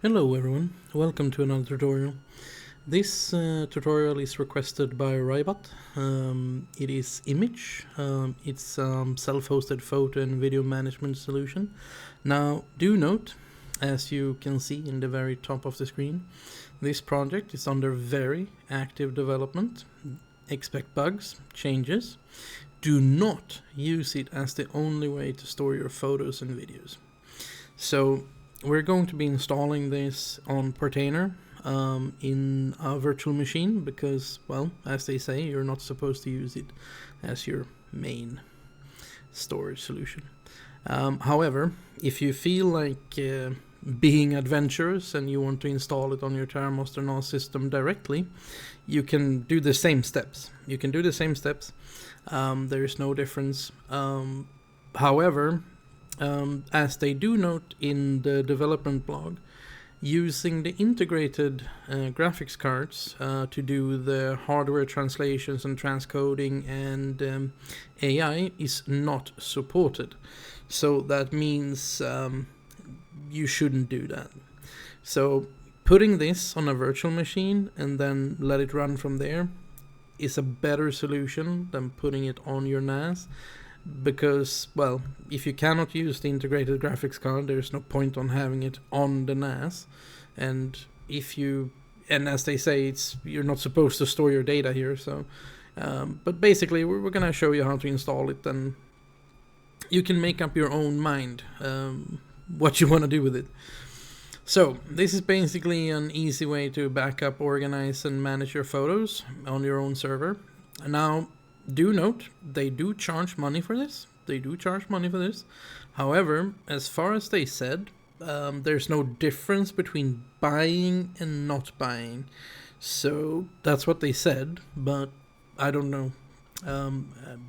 Hello everyone, welcome to another tutorial. This tutorial is requested by Rybot. It is Immich. It's self-hosted photo and video management solution. Now do note, as you can see in the very top of the screen, this project is under very active development. Expect bugs, changes. Do not use it as the only way to store your photos and videos. So we're going to be installing this on Portainer in a virtual machine because, well, as they say, you're not supposed to use it as your main storage solution. However, if you feel like being adventurous and you want to install it on your TerraMaster NAS system directly, you can do the same steps. There is no difference. However, as they do note in the development blog, using the integrated graphics cards to do the hardware translations and transcoding and AI is not supported. So that means you shouldn't do that. So putting this on a virtual machine and then let it run from there is a better solution than putting it on your NAS. Because, well, if you cannot use the integrated graphics card, there's no point on having it on the NAS. And as they say, you're not supposed to store your data here. So, but basically, we're gonna show you how to install it, and you can make up your own mind what you want to do with it. So this is basically an easy way to backup, organize, and manage your photos on your own server. Now, do note, they do charge money for this. However, as far as they said, there's no difference between buying and not buying. So that's what they said, but I don't know.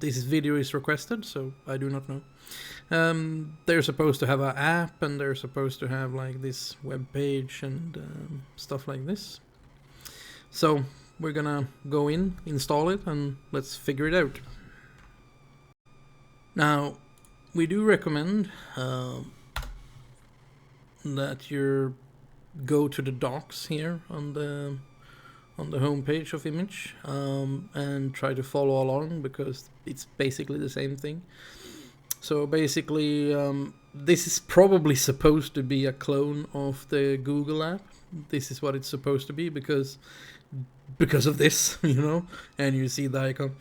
This video is requested, so I do not know. They're supposed to have an app, and they're supposed to have like this web page and stuff like this. So we're gonna go in, install it, and let's figure it out. Now, we do recommend that you go to the docs here on the home page of Immich and try to follow along, because it's basically the same thing. So basically, this is probably supposed to be a clone of the Google app. This is what it's supposed to be because of this, and you see the icon.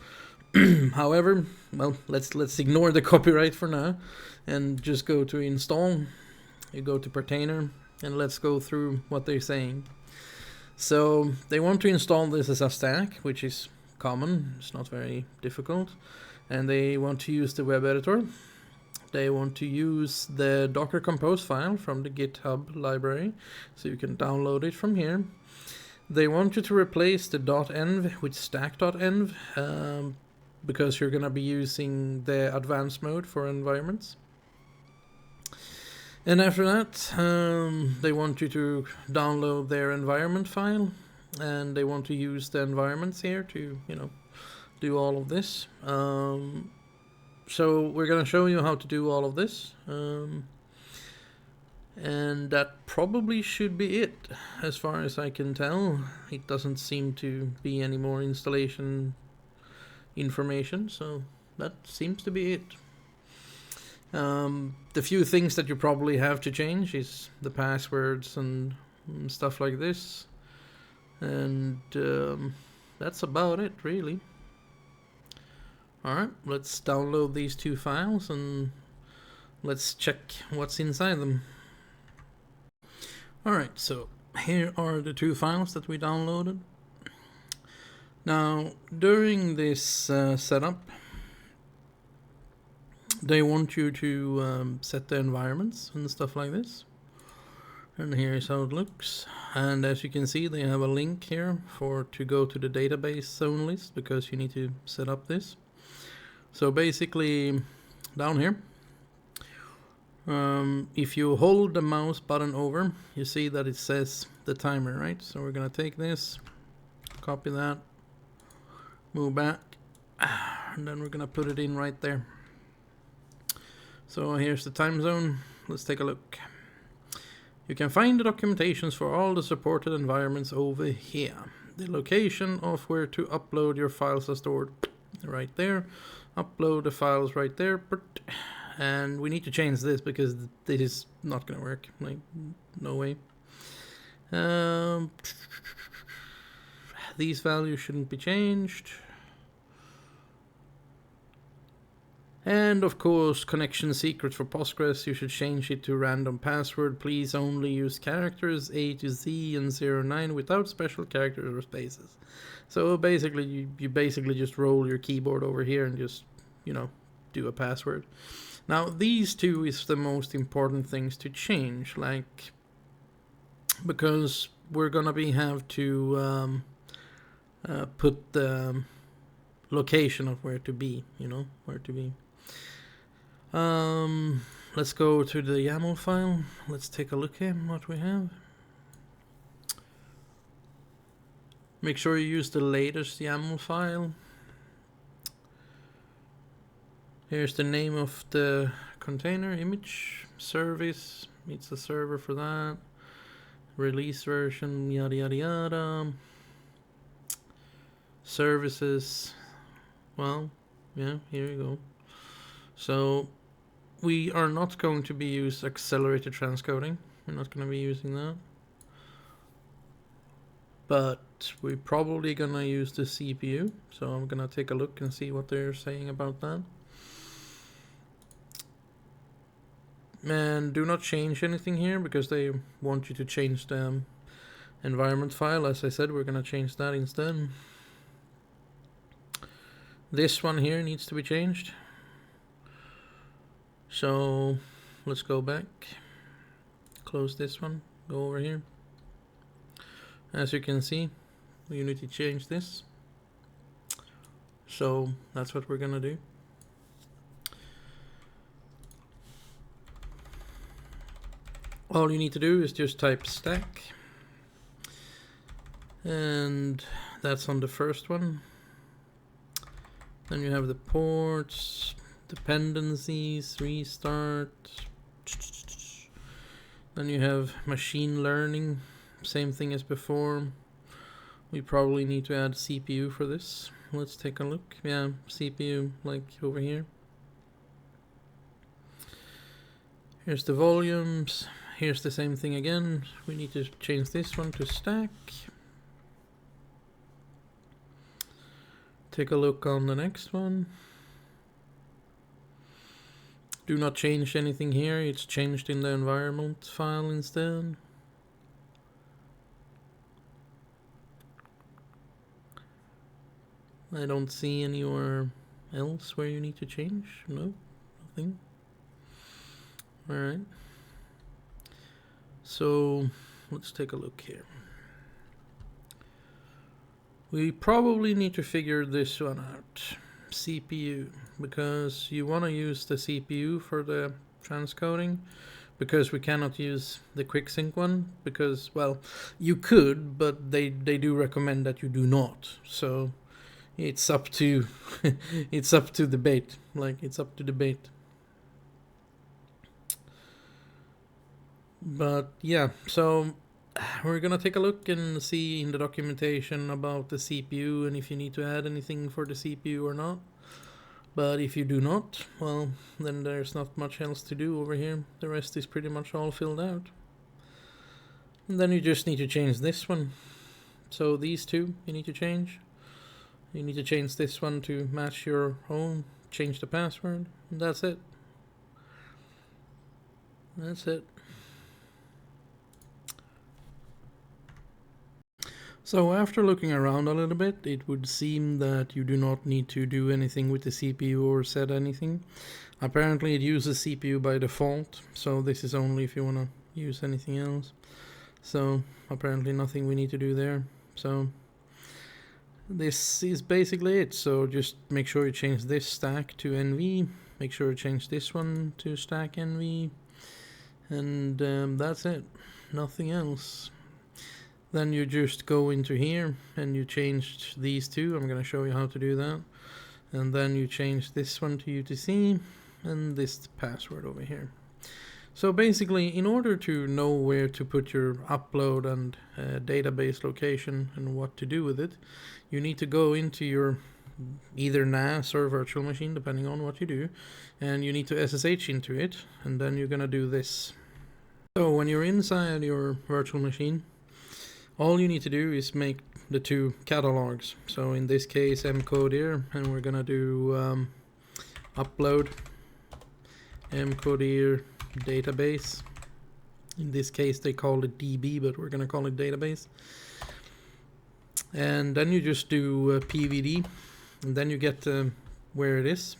However, well, let's ignore the copyright for now and just go to install. You go to Portainer and let's go through what they're saying. So they want to install this as a stack, which is common. It's not very difficult. And they want to use the web editor. They want to use the Docker Compose file from the GitHub library, so you can download it from here. They want you to replace the .env with stack.env because you're going to be using the advanced mode for environments. And after that, they want you to download their environment file, and they want to use the environments here to, do all of this. So we're going to show you how to do all of this. And that probably should be it, as far as I can tell. It doesn't seem to be any more installation information, so that seems to be it. The few things that you probably have to change is the passwords and stuff like this. And that's about it, really. Alright, let's download these two files and let's check what's inside them. Alright, so here are the two files that we downloaded. Now, during this setup, they want you to set the environments and stuff like this. And here's how it looks. And as you can see, they have a link here to go to the database zone list, because you need to set up this. So basically, down here, if you hold the mouse button over, you see that it says the timer, right? So we're gonna take this, copy that, move back, and then we're gonna put it in right there. So here's the time zone. Let's take a look. You can find the documentations for all the supported environments over here. The location of where to upload your files are stored right there. Upload the files right there. And we need to change this because this is not going to work. Like, no way. These values shouldn't be changed. And of course, connection secret for Postgres, you should change it to random password. Please only use characters A to Z and 09 without special characters or spaces. So basically, you basically just roll your keyboard over here and just, you know, do a password. Now, these two is the most important things to change, like, because we're gonna have to put the location of where to be, you know, where to be. Let's go to the YAML file. Let's take a look at what we have. Make sure you use the latest YAML file. Here's the name of the container, Immich service. It's a server for that. Release version, yada yada yada. Services. Well, yeah, here you go. So we are not going to be using accelerated transcoding. We're not going to be using that. But we're probably going to use the CPU. So I'm going to take a look and see what they're saying about that. And do not change anything here because they want you to change the environment file. As I said, we're going to change that instead. This one here needs to be changed. So let's go back, close this one, go over here. As you can see, you need to change this. So that's what we're gonna do. All you need to do is just type stack, and that's on the first one. Then you have the ports, dependencies, restart. Then you have machine learning, same thing as before. We probably need to add CPU for this. Let's take a look. Yeah, CPU, like over here. Here's the volumes. Here's the same thing again. We need to change this one to stack. Take a look on the next one. Do not change anything here. It's changed in the environment file instead. I don't see anywhere else where you need to change. No, nothing. Alright. So let's take a look here. We probably need to figure this one out. CPU, because you want to use the CPU for the transcoding, because we cannot use the quicksync one, because, well, you could, but they do recommend that you do not. So it's up to it's up to debate. Like, it's up to debate. But yeah, so we're gonna take a look and see in the documentation about the CPU and if you need to add anything for the CPU or not. But if you do not, well, then there's not much else to do over here. The rest is pretty much all filled out. And then you just need to change this one. So these two you need to change. You need to change this one to match your own, change the password, and that's it. That's it. So after looking around a little bit, it would seem that you do not need to do anything with the CPU or set anything. Apparently it uses CPU by default, so this is only if you want to use anything else. So apparently nothing we need to do there. So this is basically it. So just make sure you change this stack to NV, make sure you change this one to stack NV, and that's it, nothing else. Then you just go into here and you change these two. I'm going to show you how to do that. And then you change this one to UTC and this password over here. So basically, in order to know where to put your upload and database location and what to do with it, you need to go into your either NAS or virtual machine, depending on what you do, and you need to SSH into it, and then you're gonna do this. So when you're inside your virtual machine, all you need to do is make the two catalogs. So in this case, mcode here, and we're gonna do upload mcode here database. In this case they call it DB, but we're gonna call it database. And then you just do pvd, and then you get where it is.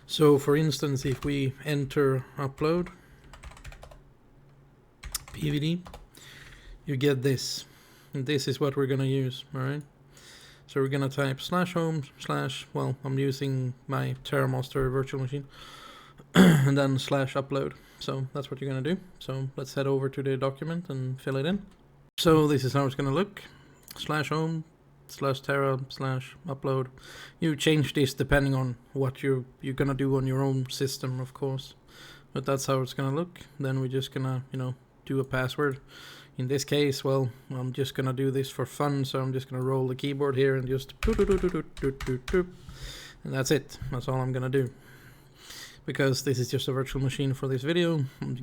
So for instance, if we enter upload pvd, you get this, and this is what we're gonna use. All right, so we're gonna type /home/ well, I'm using my TerraMaster virtual machine, and then /upload. So that's what you're gonna do. So let's head over to the document and fill it in. So this is how it's gonna look: /home/ /terra/ /upload. You change this depending on what you're gonna do on your own system, of course, but that's how it's gonna look. Then we're just gonna, do a password. In this case, well, I'm just gonna do this for fun, so I'm just gonna roll the keyboard here and just and that's it. That's all I'm gonna do, because this is just a virtual machine for this video. I'm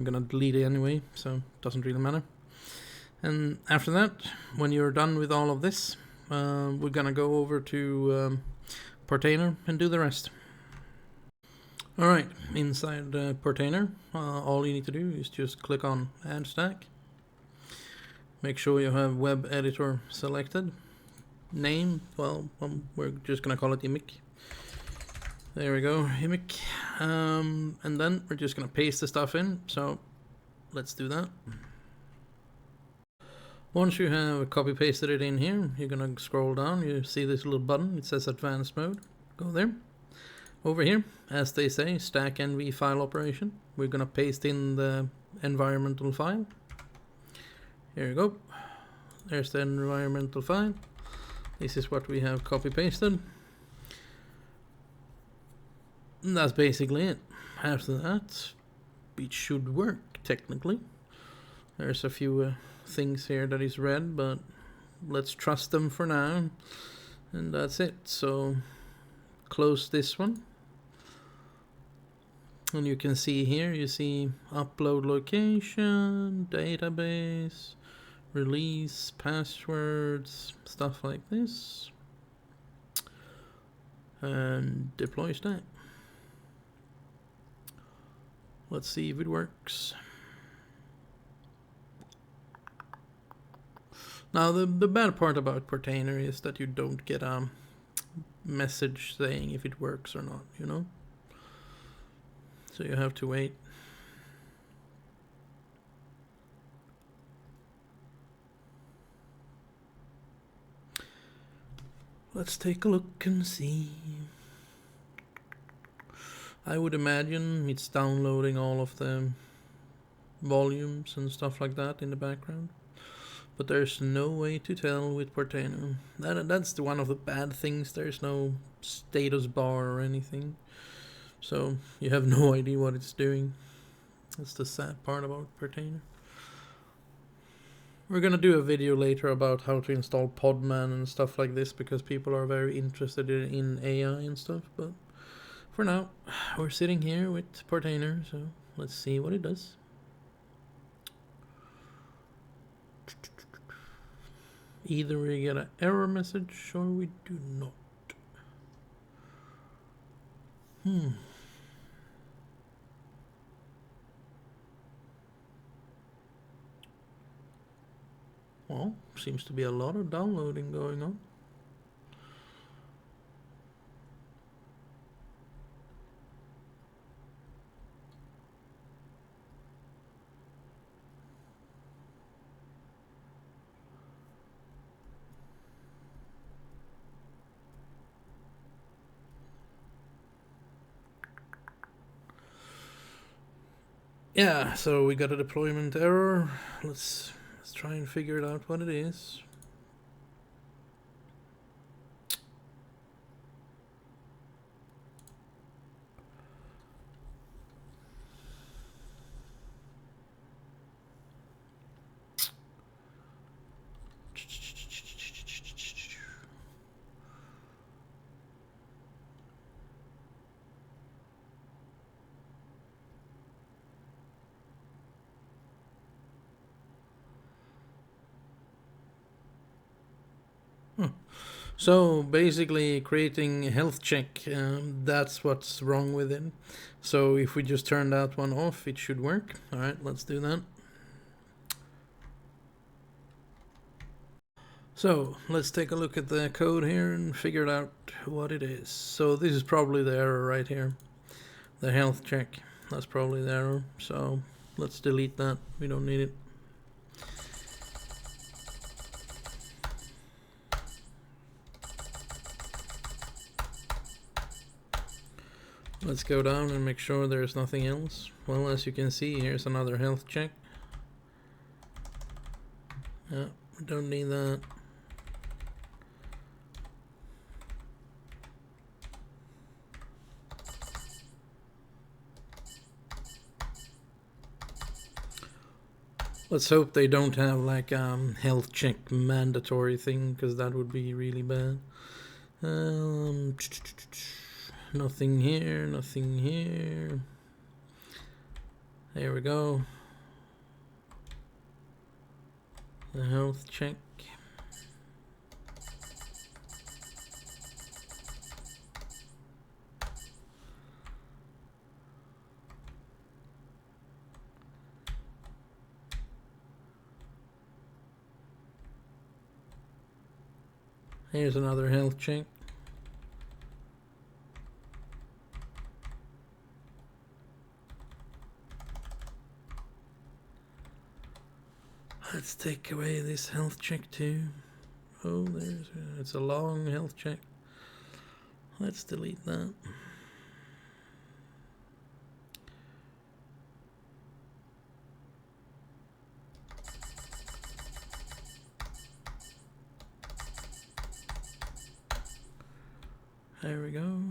gonna delete it anyway, so it doesn't really matter. And after that, when you're done with all of this, we're gonna go over to Portainer and do the rest. Alright, inside Portainer, all you need to do is just click on Add Stack. Make sure you have Web Editor selected. Name, well, we're just gonna call it Immich. There we go, Immich. And then we're just gonna paste the stuff in, so let's do that. Once you have copy pasted it in here, you're gonna scroll down, you see this little button, it says Advanced Mode. Go there. Over here, as they say, stack NV file operation. We're gonna paste in the environmental file. Here you go. There's the environmental file. This is what we have copy pasted. And that's basically it. After that, it should work technically. There's a few things here that is red, but let's trust them for now. And that's it. So close this one. And you can see here, you see upload location, database, release, passwords, stuff like this. And deploy stack. Let's see if it works. Now the bad part about Portainer is that you don't get a message saying if it works or not, So you have to wait. Let's take a look and see. I would imagine it's downloading all of the volumes and stuff like that in the background. But there's no way to tell with Portainer. That's one of the bad things. There's no status bar or anything. So you have no idea what it's doing. That's the sad part about Portainer. We're gonna do a video later about how to install Podman and stuff like this, because people are very interested in AI and stuff. But for now, we're sitting here with Portainer, so let's see what it does. Either we get an error message or we do not. Well, seems to be a lot of downloading going on. Yeah, so we got a deployment error. Let's try and figure it out what it is. So basically creating a health check, that's what's wrong with it. So if we just turn that one off, it should work. Alright, let's do that. So let's take a look at the code here and figure out what it is. So this is probably the error right here. The health check, that's probably the error. So let's delete that, we don't need it. Let's go down and make sure there's nothing else. Well, as you can see, here's another health check. Yeah, we don't need that. Let's hope they don't have like health check mandatory thing, because that would be really bad. Nothing here, nothing here. There we go. The health check. Here's another health check. Let's take away this health check too. Oh, it's a long health check. Let's delete that. There we go.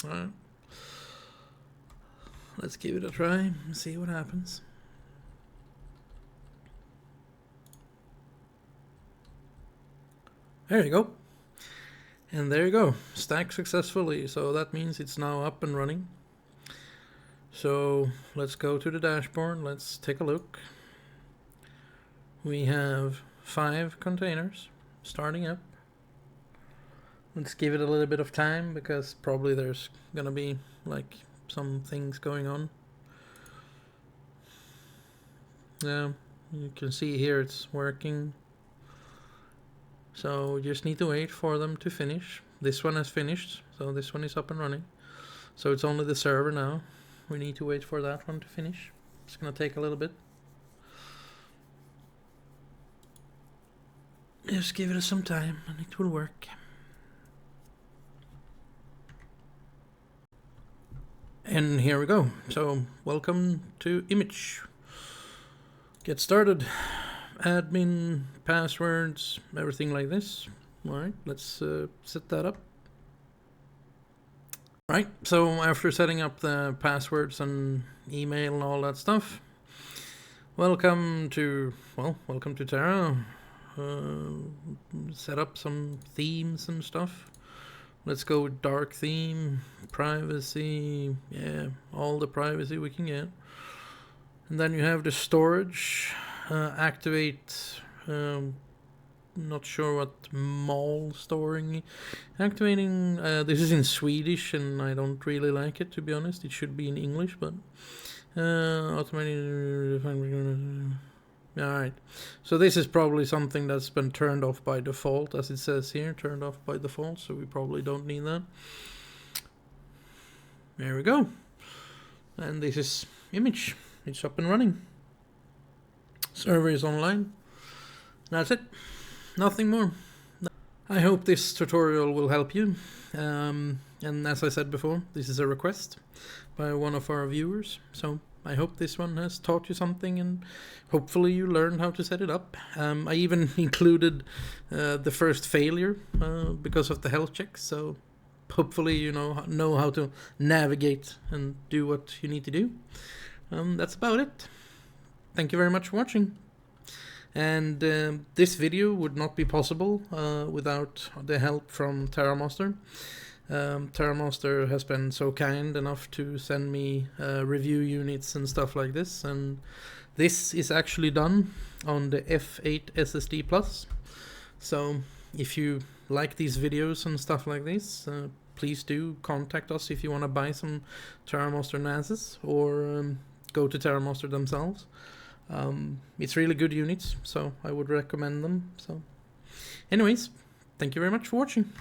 Alright. Let's give it a try and see what happens. There you go. And there you go. Stacked successfully. So that means it's now up and running. So let's go to the dashboard. Let's take a look. We have 5 containers starting up. Let's give it a little bit of time, because probably there's gonna be like some things going on. Yeah, you can see here it's working. So we just need to wait for them to finish. This one has finished, so this one is up and running. So it's only the server now. We need to wait for that one to finish. It's gonna take a little bit. Just give it some time and it will work. And here we go. So welcome to Immich. Get started. Admin, passwords, everything like this. Alright, let's set that up. Right, so after setting up the passwords and email and all that stuff, welcome to Terra. Set up some themes and stuff. Let's go with dark theme, privacy, yeah, all the privacy we can get. And then you have the storage, activate, not sure what mall storing, activating, this is in Swedish and I don't really like it, to be honest. It should be in English, but automated. Alright, so this is probably something that's been turned off by default, as it says here, turned off by default, so we probably don't need that. There we go. And this is Immich. It's up and running. Server is online. That's it. Nothing more. I hope this tutorial will help you. And as I said before, this is a request by one of our viewers. So I hope this one has taught you something, and hopefully you learned how to set it up. I even included the first failure because of the health check. So hopefully you know how to navigate and do what you need to do. That's about it. Thank you very much for watching. And this video would not be possible without the help from TerraMaster. TerraMaster has been so kind enough to send me review units and stuff like this, and this is actually done on the F8 SSD Plus. So if you like these videos and stuff like this, please do contact us if you want to buy some TerraMaster NASs, or go to TerraMaster themselves. It's really good units, so I would recommend them. So anyways, thank you very much for watching.